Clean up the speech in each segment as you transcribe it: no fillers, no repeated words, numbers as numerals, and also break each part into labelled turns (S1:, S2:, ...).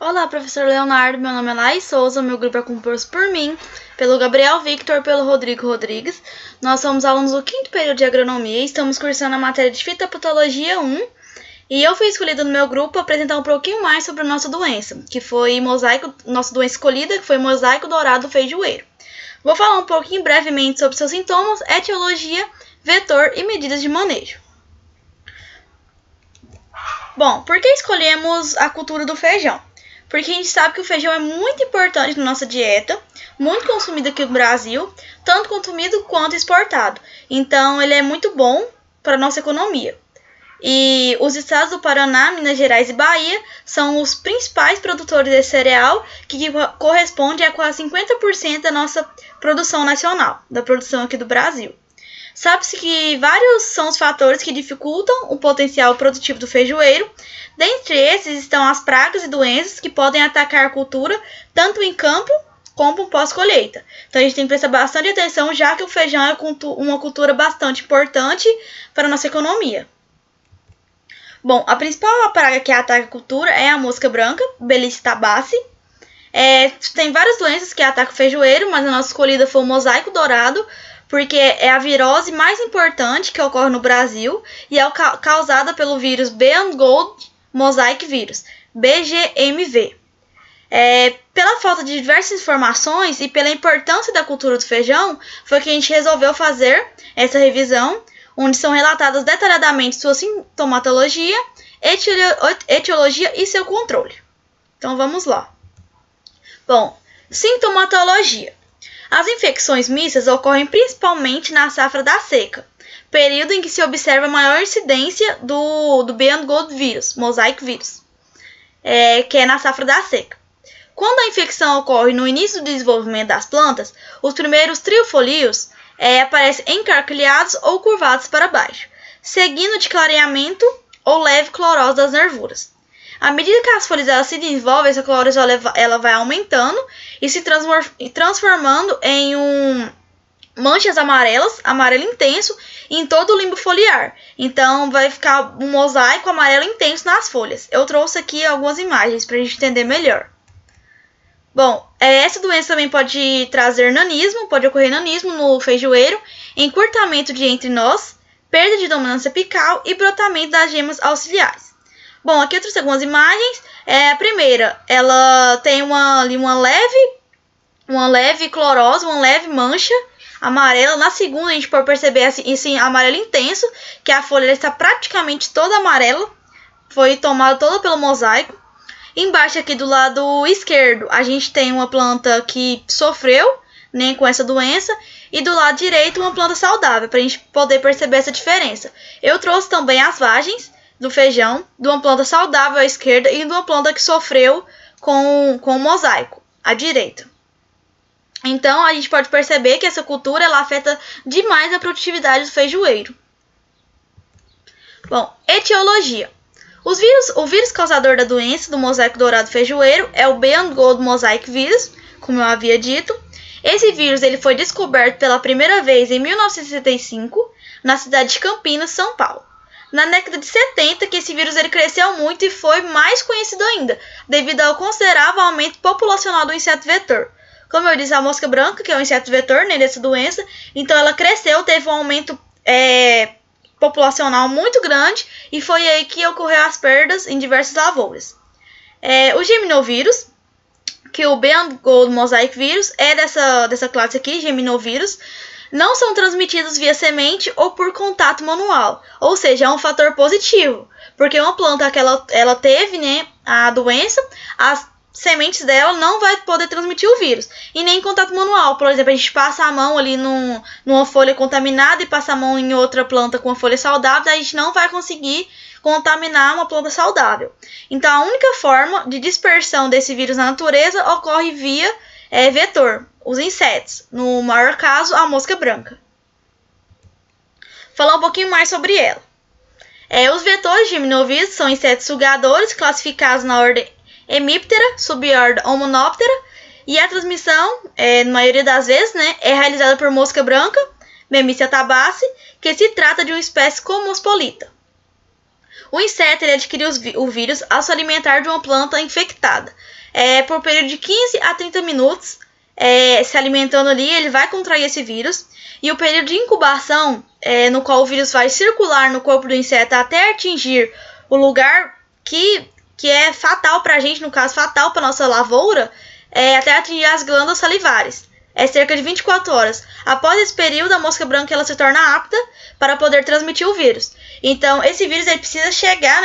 S1: Olá, professor Leonardo. Meu nome é Laís Souza. Meu grupo é composto por mim, pelo Gabriel Victor, pelo Rodrigo Rodrigues. Nós somos alunos do 5º período de agronomia e estamos cursando a matéria de fitopatologia 1. E eu fui escolhida no meu grupo para apresentar um pouquinho mais sobre a nossa doença, que foi nossa doença escolhida, que foi mosaico dourado feijoeiro. Vou falar um pouquinho brevemente sobre seus sintomas, etiologia, vetor e medidas de manejo. Bom, por que escolhemos a cultura do feijão? Porque a gente sabe que o feijão é muito importante na nossa dieta, muito consumido aqui no Brasil, tanto consumido quanto exportado. Então, ele é muito bom para a nossa economia. E os estados do Paraná, Minas Gerais e Bahia são os principais produtores desse cereal, que corresponde a quase 50% da nossa produção nacional, da produção aqui do Brasil. Sabe-se que vários são os fatores que dificultam o potencial produtivo do feijoeiro. Dentre esses estão as pragas e doenças que podem atacar a cultura, tanto em campo como pós-colheita. Então a gente tem que prestar bastante atenção, já que o feijão é uma cultura bastante importante para a nossa economia. Bom, a principal praga que ataca a cultura é a mosca branca, Belícia tabaci. Tem várias doenças que atacam o feijoeiro, mas a nossa escolhida foi o mosaico dourado, porque é a virose mais importante que ocorre no Brasil e é causada pelo vírus Bean Gold Mosaic Virus, BGMV. Pela falta de diversas informações e pela importância da cultura do feijão, foi que a gente resolveu fazer essa revisão, onde são relatadas detalhadamente sua sintomatologia, etiologia e seu controle. Então vamos lá. Bom, sintomatologia. As infecções mistas ocorrem principalmente na safra da seca, período em que se observa maior incidência do Bean Gold Virus, Mosaic Virus, que é na safra da seca. Quando a infecção ocorre no início do desenvolvimento das plantas, os primeiros triofolios aparecem encarquilhados ou curvados para baixo, seguindo de clareamento ou leve clorose das nervuras. À medida que as folhas se desenvolvem, essa clorose ela vai aumentando e se transformando em manchas amarelas, amarelo intenso, em todo o limbo foliar. Então, vai ficar um mosaico amarelo intenso nas folhas. Eu trouxe aqui algumas imagens para a gente entender melhor. Bom, essa doença também pode trazer nanismo, pode ocorrer nanismo no feijoeiro, encurtamento de entre-nós, perda de dominância apical e brotamento das gemas auxiliares. Bom, aqui eu trouxe algumas imagens. A primeira, ela tem uma leve clorose, uma leve mancha amarela. Na segunda, a gente pode perceber esse amarelo intenso, que a folha está praticamente toda amarela, foi tomada toda pelo mosaico. Embaixo aqui do lado esquerdo, a gente tem uma planta que sofreu, né, com essa doença, e do lado direito uma planta saudável, para a gente poder perceber essa diferença. Eu trouxe também as vagens do feijão, de uma planta saudável à esquerda e de uma planta que sofreu com o mosaico à direita. Então, a gente pode perceber que essa cultura ela afeta demais a produtividade do feijoeiro. Bom, etiologia. O vírus causador da doença do mosaico dourado feijoeiro é o Bean Gold Mosaic Virus, como eu havia dito. Esse vírus ele foi descoberto pela primeira vez em 1965, na cidade de Campinas, São Paulo. Na década de 70, que esse vírus ele cresceu muito e foi mais conhecido ainda, devido ao considerável aumento populacional do inseto vetor. Como eu disse, a mosca branca, que é o inseto vetor, né, dessa doença, então ela cresceu, teve um aumento populacional muito grande, e foi aí que ocorreu as perdas em diversas lavouras. O geminovírus, que o Bean Gold Mosaic Virus, é dessa classe aqui, geminovírus, não são transmitidos via semente ou por contato manual, ou seja, é um fator positivo, porque uma planta que ela teve, né, a doença, as sementes dela não vai poder transmitir o vírus, e nem em contato manual. Por exemplo, a gente passa a mão ali numa folha contaminada e passa a mão em outra planta com uma folha saudável, a gente não vai conseguir contaminar uma planta saudável. Então, a única forma de dispersão desse vírus na natureza ocorre via vetor, os insetos, no maior caso, a mosca branca. Falar um pouquinho mais sobre ela. Os vetores de geminovírus são insetos sugadores classificados na ordem Hemiptera, subordem Homonoptera, e a transmissão, na maioria das vezes, né, é realizada por mosca branca, Memícia tabaci, que se trata de uma espécie cosmopolita. O inseto ele adquire o vírus ao se alimentar de uma planta infectada. Por um período de 15 a 30 minutos, se alimentando ali, ele vai contrair esse vírus. E o período de incubação, no qual o vírus vai circular no corpo do inseto até atingir o lugar que é fatal para a gente, no caso fatal para nossa lavoura, até atingir as glândulas salivares. É cerca de 24 horas. Após esse período, a mosca branca ela se torna apta para poder transmitir o vírus. Então, esse vírus ele precisa chegar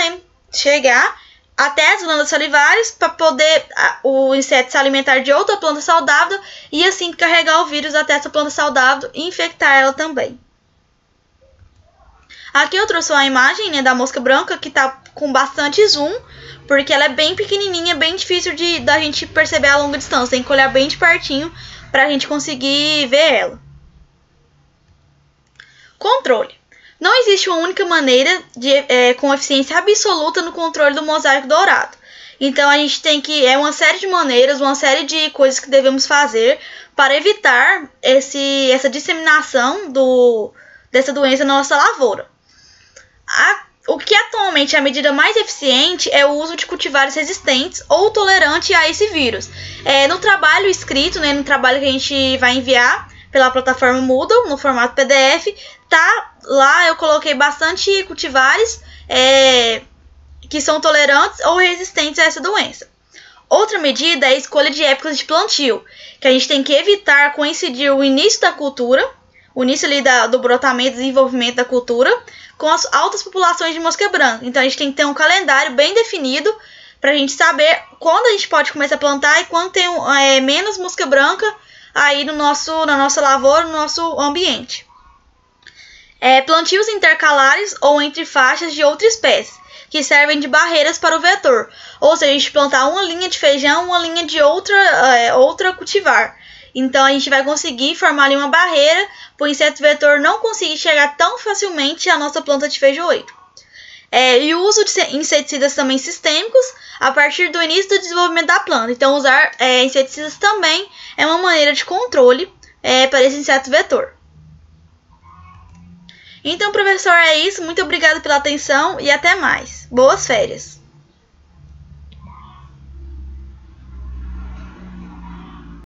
S1: até as glândulas salivares para poder o inseto se alimentar de outra planta saudável e assim carregar o vírus até essa planta saudável e infectar ela também. Aqui eu trouxe uma imagem da mosca branca que está com bastante zoom, porque ela é bem pequenininha, bem difícil da gente perceber a longa distância. Tem que olhar bem de pertinho para a gente conseguir ver ela. Controle. Não existe uma única maneira com eficiência absoluta no controle do mosaico dourado. Então a gente tem uma série de maneiras, uma série de coisas que devemos fazer para evitar essa disseminação dessa doença na nossa lavoura. O que atualmente é a medida mais eficiente é o uso de cultivares resistentes ou tolerantes a esse vírus. No trabalho escrito, no trabalho que a gente vai enviar pela plataforma Moodle, no formato PDF, lá eu coloquei bastante cultivares que são tolerantes ou resistentes a essa doença. Outra medida é a escolha de épocas de plantio, que a gente tem que evitar coincidir o início da cultura, o início ali do brotamento e desenvolvimento da cultura, com as altas populações de mosca branca. Então a gente tem que ter um calendário bem definido para a gente saber quando a gente pode começar a plantar e quando tem menos mosca branca aí na nossa lavoura, no nosso ambiente. Plantios intercalares ou entre faixas de outra espécie, que servem de barreiras para o vetor. Ou seja, a gente plantar uma linha de feijão, uma linha de outra cultivar. Então a gente vai conseguir formar ali uma barreira para o inseto vetor não conseguir chegar tão facilmente à nossa planta de feijoeiro. E o uso de inseticidas também sistêmicos a partir do início do desenvolvimento da planta. Então usar inseticidas também é uma maneira de controle para esse inseto vetor. Então, professor, é isso. Muito obrigado pela atenção e até mais. Boas férias!